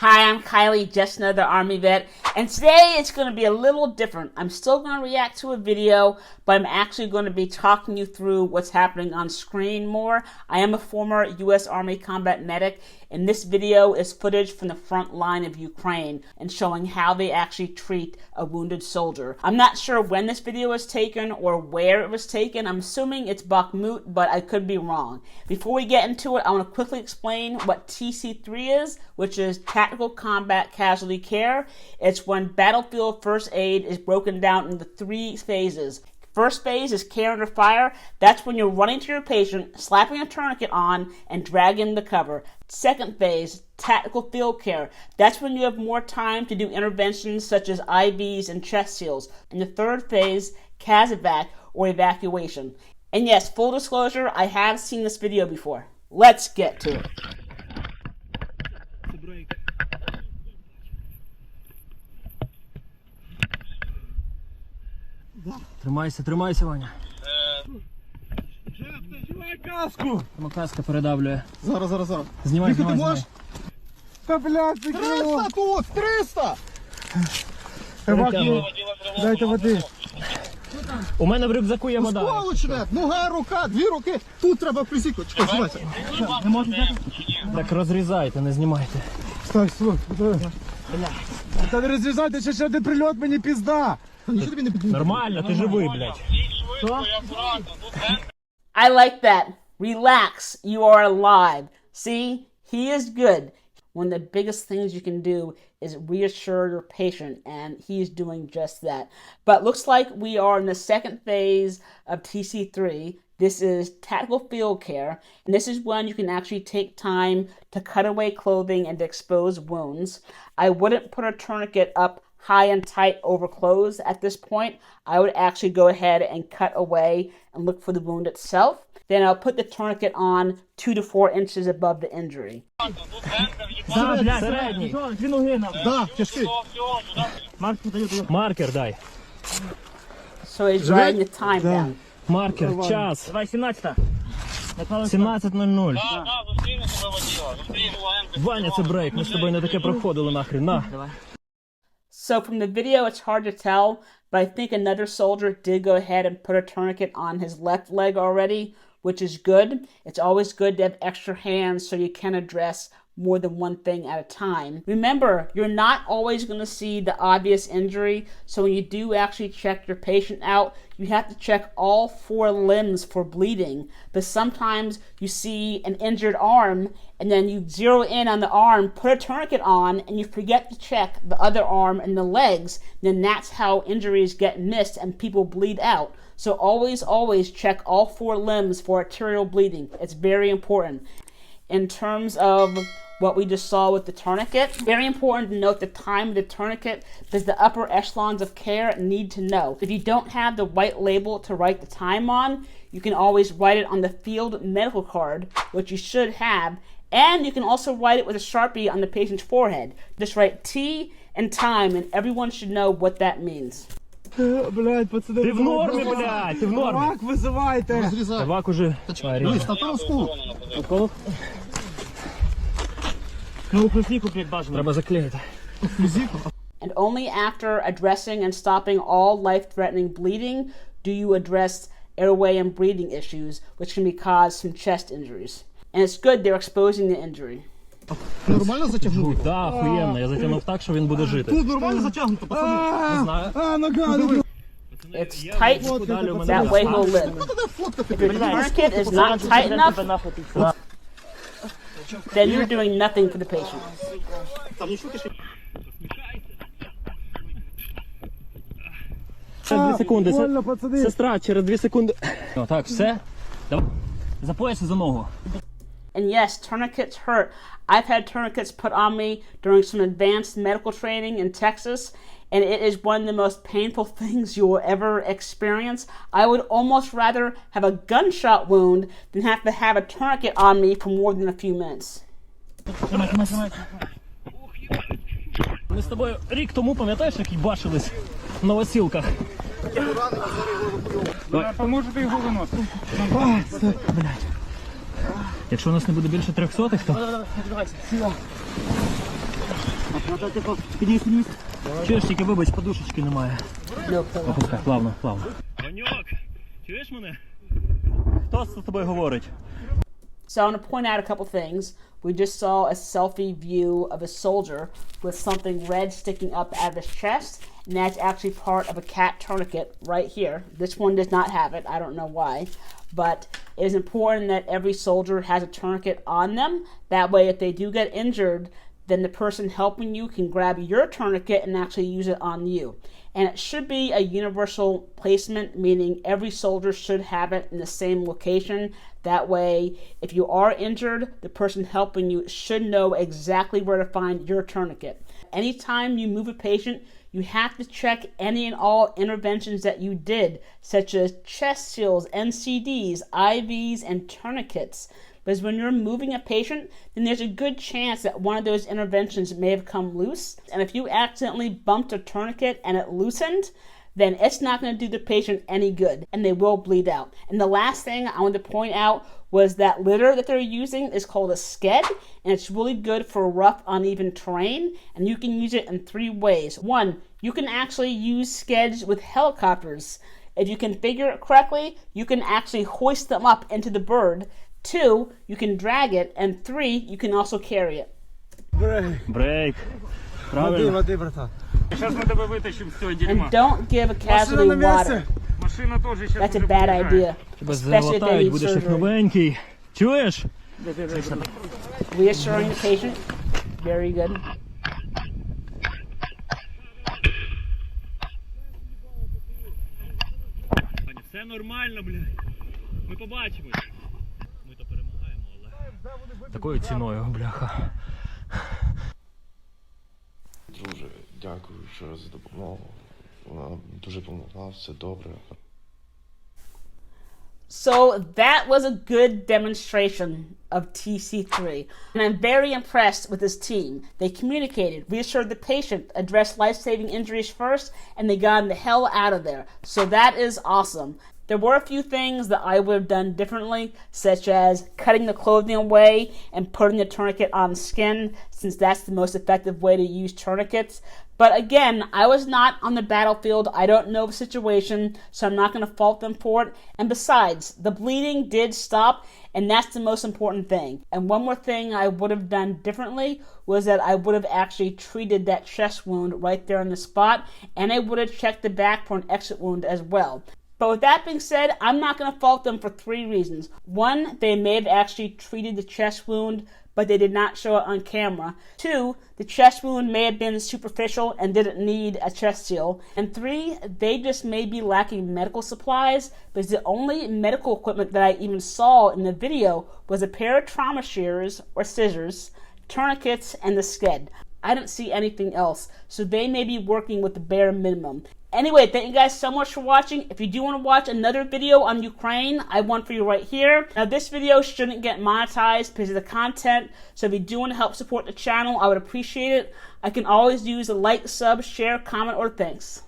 Hi, I'm Kylie, just another Army vet, and today it's going to be a little different. I'm still going to react to a video, but I'm actually going to be talking you through what's happening on screen more. I am a former U.S. Army combat medic, and this video is footage from the front line of Ukraine and showing how they actually treat a wounded soldier. I'm not sure when this video was taken or where it was taken. I'm assuming it's Bakhmut, but I could be wrong. Before we get into it, I want to quickly explain what TC3 is, which is Tactical Combat Casualty Care. It's when battlefield first aid is broken down into 3 phases. First phase is care under fire. That's when you're running to your patient, slapping a tourniquet on, and dragging the cover. Second phase, tactical field care. That's when you have more time to do interventions such as IVs and chest seals. And the third phase, CASEVAC, or evacuation. And yes, full disclosure, I have seen this video before. Let's get to it. Тримайся, тримайся, Ваня. Знімай каску! Каска передавлює. Зараз. Знімай, Ти знімай. можеш? Та, блядь, це 300 тут! 300! Перекину. Дайте води. У мене в рюкзаку є вода. Сполучне! Нога, рука, 2 руки. Тут треба присіку. Чекай, знімайся. Не можна взяти? Так розрізайте, не знімайте. Стой. Та не розрізайте, ще один прильот, мені пізда. Нормально, ти живий, блядь. I like that. Relax, you are alive. See, he is good. One of the biggest things you can do is reassure your patient, and he's doing just that. But looks like we are in the second phase of TC3. This is tactical field care, and this is when you can actually take time to cut away clothing and expose wounds. I wouldn't put a tourniquet up high and tight over clothes at this point. I would actually go ahead and cut away and look for the wound itself. Then I'll put the tourniquet on 2 to 4 inches above the injury. Середній. Да, тяжкий. Маркер дай. So he's writing the time down. Маркер, час. Давай 17-та. 17:00. Ваня, це брейк, ми з тобою не таке проходили нахрен, на. So from the video, it's hard to tell, but I think another soldier did go ahead and put a tourniquet on his left leg already, which is good. It's always good to have extra hands so you can address more than one thing at a time. Remember, you're not always going to see the obvious injury, so when you do actually check your patient out, you have to check all 4 limbs for bleeding, but sometimes you see an injured arm, and then you zero in on the arm, put a tourniquet on, and you forget to check the other arm and the legs, then that's how injuries get missed and people bleed out. So always check all 4 limbs for arterial bleeding. It's very important. In terms of what we just saw with the tourniquet, very important to note the time of the tourniquet because the upper echelons of care need to know. If you don't have the white label to write the time on, you can always write it on the field medical card, which you should have, and you can also write it with a Sharpie on the patient's forehead. Just write T and time, and everyone should know what that means. Блядь, пацани. Ти в нормі, блядь, ти в нормі. Вак визивайте. Розрізай. Табак уже. Дивись, на полоску. Ну, плюсніку, блядь, бажано. Треба заклеїти. And only after addressing and stopping all life-threatening bleeding do you address airway and breathing issues, which can be caused from chest injuries. And it's good they're exposing the injury. Нормально затягнути? Так, охуєнно, я затягнув так, що він буде жити. Тут нормально затягнуто, пацани. Не знаю. Нога. It's tight, that way he'll live. If your tourniquet is not tight enough, then you're doing nothing for the patient. Через 2 секунди. Больно, пацани. Сестра, через 2 секунди. О, так, все. Давай. Запойся за ногу. And yes, tourniquets hurt. I've had tourniquets put on me during some advanced medical training in Texas, and it is one of the most painful things you will ever experience. I would almost rather have a gunshot wound than have to have a tourniquet on me for more than a few minutes. Ми з тобою рік тому, пам'ятаєш, як бачились в новосілках? Поможете його виносити. Блядь. Якщо у нас не буде більше 300, то... Треба тако підніс. Чуєш, тільки вибач, подушечки немає. No pillow. Опускай, плавно, плавно. Ваньок, чуєш мене? Хто з тобою говорить? So I want to point out a couple things. We just saw a selfie view of a soldier with something red sticking up out of his chest, and that's actually part of a cat tourniquet right here. This one does not have it. I don't know why. But it is important that every soldier has a tourniquet on them. That way, if they do get injured, then the person helping you can grab your tourniquet and actually use it on you. And it should be a universal placement, meaning every soldier should have it in the same location. That way, if you are injured, the person helping you should know exactly where to find your tourniquet. Anytime you move a patient, you have to check any and all interventions that you did, such as chest seals, NCDs, IVs, and tourniquets. Because when you're moving a patient, then there's a good chance that one of those interventions may have come loose. And if you accidentally bumped a tourniquet and it loosened, then it's not going to do the patient any good, and they will bleed out. And the last thing I wanted to point out was that litter that they're using is called a sked, and it's really good for rough, uneven terrain, and you can use it in 3 ways. 1, you can actually use skeds with helicopters. If you configure it correctly, you can actually hoist them up into the bird. 2, you can drag it, and 3, you can also carry it. Брейк. Правильно. Води, братан. Зараз ми тебе витащимо з цього дерьма. And don't give a Машина на casualty water. місці. Машина теж зараз That's a bad idea, Тебе especially if they залатають, need будеш як surgery. новенький. Чуєш? Reassuring the patient. Very good. Все нормально, блядь. Ми побачимось. Ми то перемагаємо, але... Такою ціною, бляха. Дуже дякую ще раз за допомогу. Вона дуже допомогла, все добре. So that was a good demonstration of TC3. And I'm very impressed with this team. They communicated, reassured the patient, addressed life-saving injuries first, and they got him the hell out of there. So that is awesome. There were a few things that I would have done differently, such as cutting the clothing away and putting the tourniquet on skin, since that's the most effective way to use tourniquets. But again, I was not on the battlefield. I don't know the situation, so I'm not going to fault them for it. And besides, the bleeding did stop, and that's the most important thing. And one more thing I would have done differently was that I would have actually treated that chest wound right there on the spot, and I would have checked the back for an exit wound as well. But with that being said, I'm not going to fault them for 3 reasons. 1, they may have actually treated the chest wound, but they did not show it on camera. 2, the chest wound may have been superficial and didn't need a chest seal. And 3, they just may be lacking medical supplies, because the only medical equipment that I even saw in the video was a pair of trauma shears or scissors, tourniquets, and the sked. I didn't see anything else, so they may be working with the bare minimum. Anyway, thank you guys so much for watching. If you do want to watch another video on Ukraine, I have one for you right here. Now, this video shouldn't get monetized because of the content, so if you do want to help support the channel, I would appreciate it. I can always use a like, sub, share, comment, or thanks.